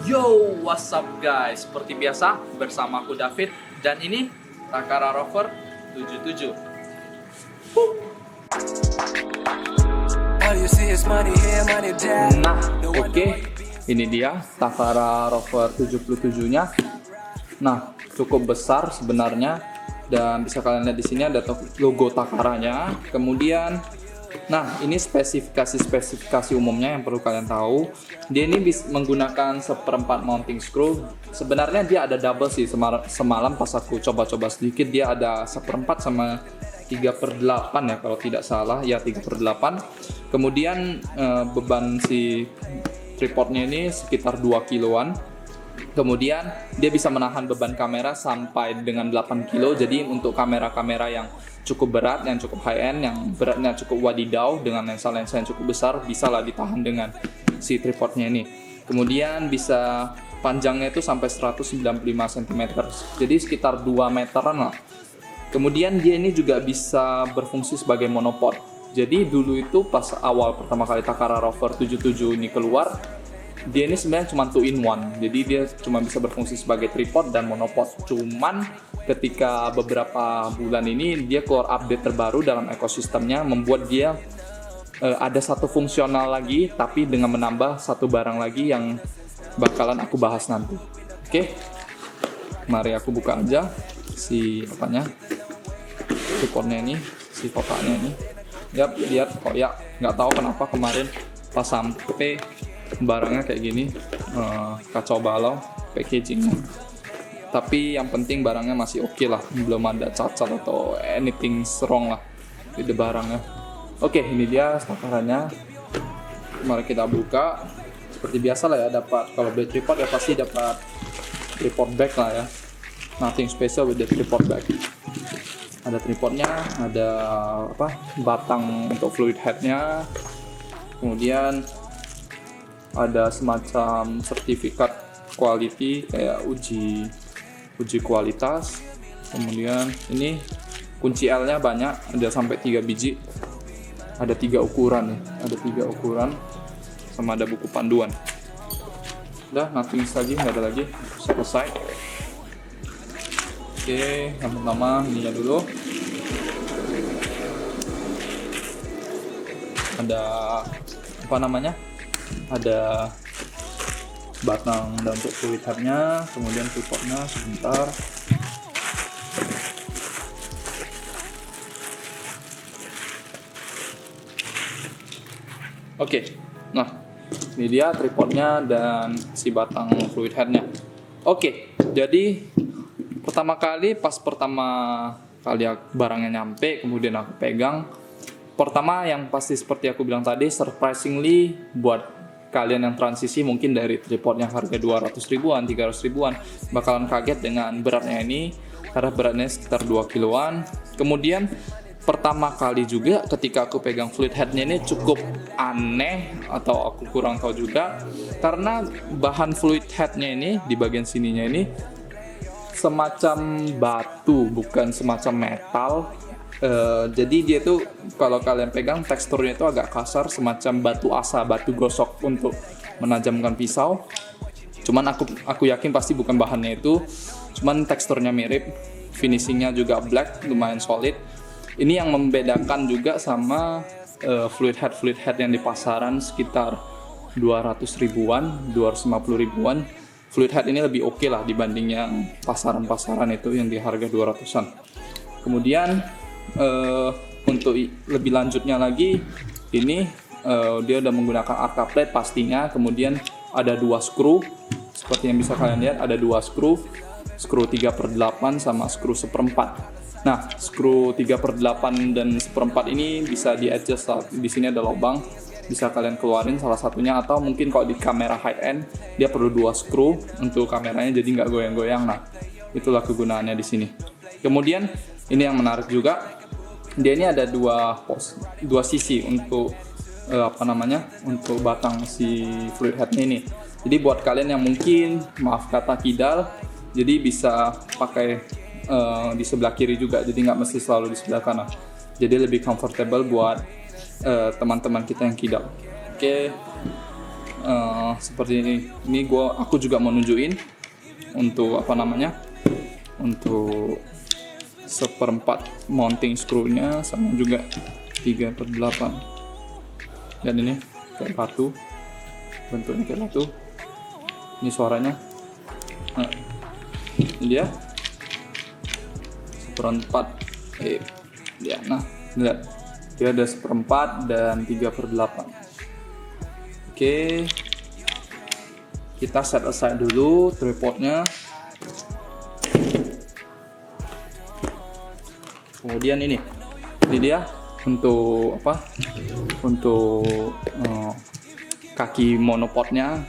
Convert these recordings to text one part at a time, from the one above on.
Yo, what's up guys? Seperti biasa, bersama aku David. Dan ini Takara Rover 77. Nah, oke. Ini dia Takara Rover 77-nya. Nah, cukup besar sebenarnya. Dan bisa kalian lihat di sini ada logo Takaranya. Kemudian ini spesifikasi umumnya yang perlu kalian tahu. Dia ini menggunakan 1/4 mounting screw. Sebenarnya dia ada double sih. Semalam pas aku coba-coba sedikit, dia ada 1/4 sama 3/8 ya kalau tidak salah. Ya 3/8. Kemudian beban si tripodnya ini sekitar 2 kiloan. Kemudian dia bisa menahan beban kamera sampai dengan 8 kilo. Jadi untuk kamera-kamera yang cukup berat, yang cukup high-end, yang beratnya cukup wadidaw dengan lensa-lensa yang cukup besar, bisalah ditahan dengan si tripodnya ini. Kemudian bisa panjangnya itu sampai 195 cm. Jadi sekitar 2 meteran lah. Kemudian dia ini juga bisa berfungsi sebagai monopod. Jadi dulu itu pas awal pertama kali Takara Rover 77 ini keluar, dia ini sebenarnya cuma 2-in-1. Jadi dia cuma bisa berfungsi sebagai tripod dan monopod. Cuman ketika beberapa bulan ini dia keluar update terbaru dalam ekosistemnya, membuat dia ada satu fungsional lagi, tapi dengan menambah satu barang lagi yang bakalan aku bahas nanti. Oke, mari aku buka aja si tripodnya ini, si kotaknya ini. Yap, lihat kok ya, nggak tahu kenapa kemarin pas sampai barangnya kayak gini, kacau balau packagingnya. Tapi yang penting barangnya masih oke lah, belum ada cacat atau anything wrong lah di barangnya. Oke, ini dia takarannya. Mari kita buka. Seperti biasa lah ya, dapat kalau beli tripod ya pasti dapat tripod bag lah ya. Nothing special with the tripod bag. Ada tripodnya, ada batang untuk fluid headnya. Kemudian ada semacam sertifikat quality kayak uji kualitas. Kemudian ini kunci L-nya banyak, ada sampai 3 biji. Ada 3 ukuran nih, ada 3 ukuran sama ada buku panduan. Udah, nothing lagi, nggak ada lagi, selesai. Oke, yang pertama ininya dulu. Ada ada batang dan untuk fluid headnya, kemudian tripodnya sebentar. Oke, nah ini dia tripodnya dan si batang fluid headnya. Oke, jadi pertama kali barangnya nyampe, kemudian aku pegang. Pertama yang pasti seperti aku bilang tadi, surprisingly buat kalian yang transisi mungkin dari tripod yang harga 200 ribuan, 300 ribuan, bakalan kaget dengan beratnya ini, karena beratnya sekitar 2 kiloan. Kemudian pertama kali juga ketika aku pegang fluid headnya ini cukup aneh, atau aku kurang tahu juga, karena bahan fluid headnya ini di bagian sininya ini semacam batu, bukan semacam metal. Jadi dia tuh kalau kalian pegang teksturnya itu agak kasar, semacam batu asa, batu gosok untuk menajamkan pisau. Cuman aku yakin pasti bukan bahannya itu. Cuman teksturnya mirip, finishingnya juga black, lumayan solid. Ini yang membedakan juga sama fluid head yang di pasaran sekitar 200 ribuan, 250 ribuan. Fluid head ini lebih oke lah dibanding yang pasaran-pasaran itu yang di harga 200-an. Kemudian untuk lebih lanjutnya lagi, ini dia udah menggunakan arca plate pastinya. Kemudian ada 2 screw, seperti yang bisa kalian lihat, ada 2 screw 3/8 sama screw 1/4. Nah, screw 3/8 dan 1/4 ini bisa di adjust. Di sini ada lubang, bisa kalian keluarin salah satunya, atau mungkin kalau di kamera high end dia perlu 2 screw untuk kameranya jadi nggak goyang-goyang. Nah, itulah kegunaannya di sini. Kemudian ini yang menarik juga, dia ini ada dua sisi untuk untuk batang si fluid headnya ini. Jadi buat kalian yang mungkin maaf kata kidal, jadi bisa pakai di sebelah kiri juga, jadi nggak mesti selalu di sebelah kanan. Jadi lebih comfortable buat teman-teman kita yang kidal. Oke. seperti ini aku juga mau nunjukin untuk apa namanya, untuk 1/4 mounting screw-nya, sama juga 3/8. Dan ini kayak batu, bentuknya kayak batu. Ini suaranya. Nah, ini dia 1/4. Ya, nah lihat, dia ada 1/4 dan 3/8. Oke, kita set aside dulu tripodnya. Kemudian ini dia untuk apa? Untuk kaki monopodnya,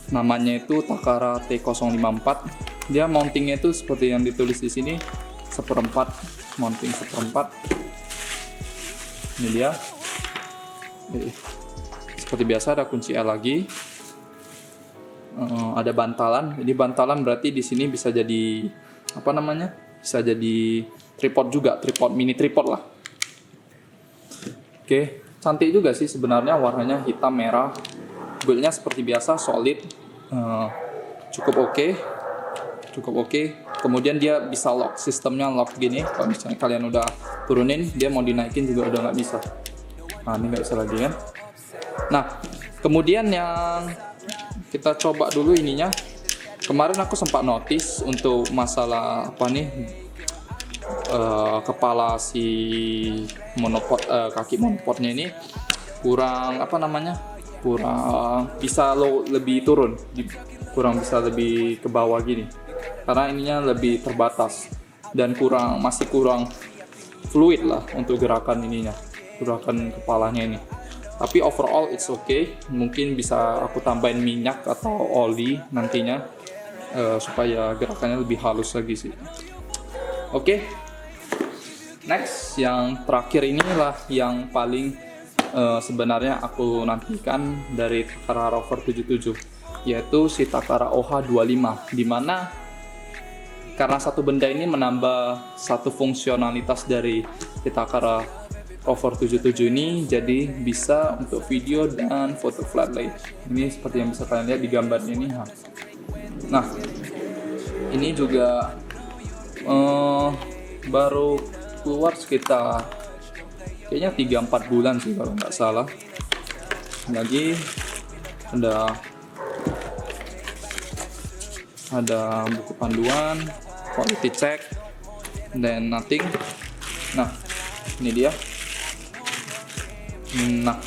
namanya itu Takara T054. Dia mountingnya itu seperti yang ditulis di sini, 1/4 mounting 1/4. Ini dia. Seperti biasa ada kunci L lagi. Ada bantalan. Jadi bantalan berarti di sini bisa jadi apa namanya? Bisa jadi tripod juga, mini tripod lah. Oke, cantik juga sih sebenarnya, warnanya hitam merah. Build-nya seperti biasa, solid, cukup oke. Kemudian dia bisa lock, sistemnya lock gini. Kalau misalnya kalian udah turunin, dia mau dinaikin juga udah nggak bisa. Nah, ini nggak bisa lagi kan. Nah, kemudian yang kita coba dulu ininya. Kemarin aku sempat notice untuk masalah apa nih, kepala si monopod, kaki monopodnya ini kurang apa namanya, kurang bisa lebih turun, kurang bisa lebih ke bawah gini, karena ininya lebih terbatas dan masih kurang fluid lah untuk gerakan ininya, gerakan kepalanya ini. Tapi overall it's okay. Mungkin bisa aku tambahin minyak atau oli nantinya, supaya gerakannya lebih halus lagi sih. Oke. Next, yang terakhir inilah yang paling sebenarnya aku nantikan dari Takara Rover 77, yaitu si Takara OH25, dimana karena satu benda ini menambah satu fungsionalitas dari si Takara Rover 77 ini, jadi bisa untuk video dan foto flat lay. Ini seperti yang bisa kalian lihat di gambarnya ini. Nah, ini juga baru keluar sekitar kayaknya 3-4 bulan sih kalau nggak salah. Lagi ada buku panduan, quality check, dan nothing. Nah, ini dia. Nah,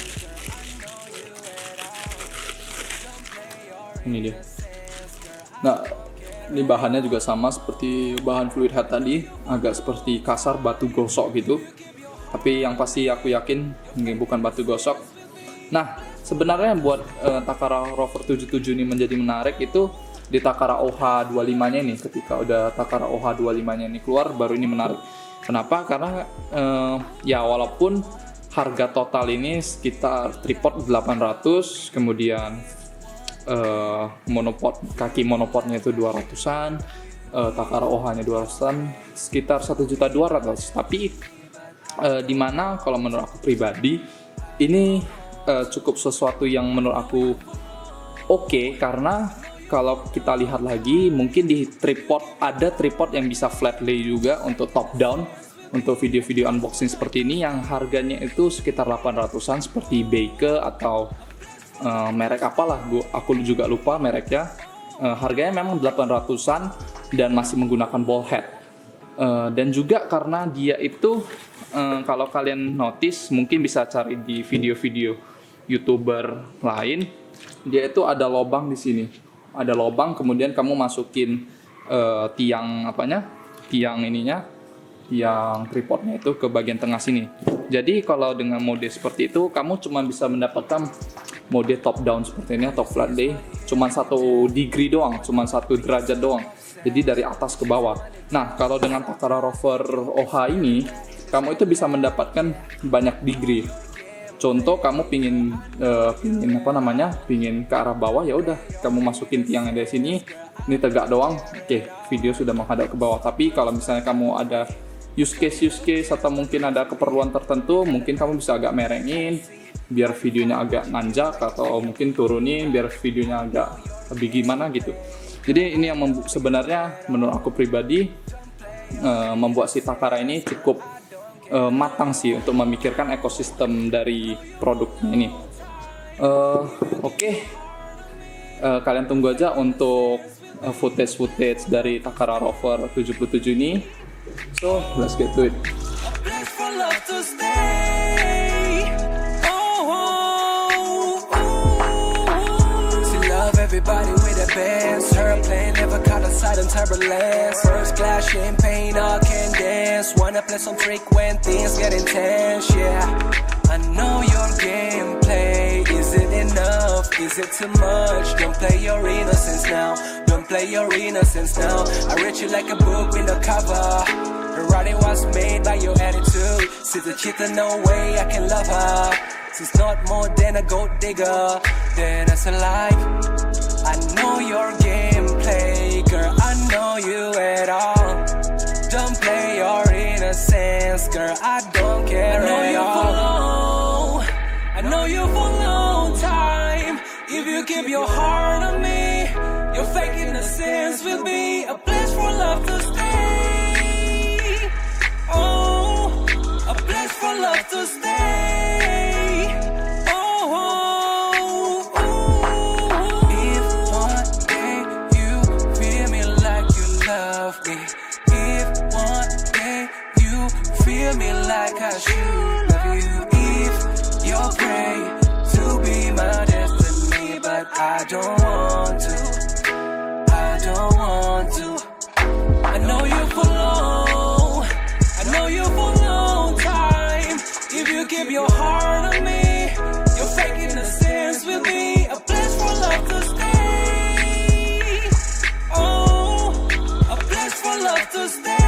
ini dia. Nah, ini bahannya juga sama seperti bahan fluid head tadi, agak seperti kasar, batu gosok gitu. Tapi yang pasti aku yakin ini bukan batu gosok. Nah, sebenarnya buat Takara Rover 77 ini menjadi menarik itu di Takara OH25-nya ini. Ketika udah Takara OH25-nya ini keluar, baru ini menarik. Kenapa? Karena ya walaupun harga total ini sekitar tripod 800, kemudian monopod, kaki monopodnya itu 200-an, Takara OH-nya 200-an, sekitar 1.200.000. Tapi dimana kalau menurut aku pribadi ini cukup sesuatu yang menurut aku oke, karena kalau kita lihat lagi mungkin di tripod ada tripod yang bisa flat lay juga untuk top down, untuk video-video unboxing seperti ini yang harganya itu sekitar 800-an seperti Baike atau merek apalah, aku juga lupa mereknya. Harganya memang 800-an dan masih menggunakan ball head. Dan juga karena dia itu kalau kalian notice, mungkin bisa cari di video-video YouTuber lain, dia itu ada lubang di sini. Ada lubang, kemudian kamu masukin tiang tripodnya itu ke bagian tengah sini. Jadi kalau dengan mode seperti itu, kamu cuma bisa mendapatkan mode top down seperti ini atau flat lay, cuma 1 degree doang, cuma 1 derajat doang. Jadi dari atas ke bawah. Nah, kalau dengan Takara Rover OH ini, kamu itu bisa mendapatkan banyak degree. Contoh kamu pingin ke arah bawah, ya udah kamu masukin tiangnya dari sini, ini tegak doang, oke, video sudah menghadap ke bawah. Tapi kalau misalnya kamu ada use case atau mungkin ada keperluan tertentu, mungkin kamu bisa agak merengin biar videonya agak nanjak, atau mungkin turunin biar videonya agak lebih gimana gitu. Jadi ini yang sebenarnya menurut aku pribadi membuat si Takara ini cukup matang sih untuk memikirkan ekosistem dari produknya ini. Oke. Kalian tunggu aja untuk footage dari Takara Rover 77 ini. So, let's get to it. Everybody with a bands, her plane never caught a sudden turbulence. First class champagne, all can dance. Wanna play some trick when things get intense, yeah. I know your gameplay, is it enough? Is it too much? Don't play your innocence now. Don't play your innocence now. I read you like a book with a cover. The writing was made by your attitude. She's a cheater, no way I can love her. She's not more than a gold digger, then that's a lie. I know your gameplay, girl, I know you at all. Don't play your innocence, girl, I don't care at all. I know you for a long time. If you give your heart on me, your fake innocence will be a place for love to stay. Oh, a place for love to stay. If one day you feel me like I should love you, if you're prey to be my destiny, but I don't want to, I don't want to. I know you for long, I know you for a long time. If you give your heart on me, your fake innocence will be a place for love to stay. Oh, love to stay.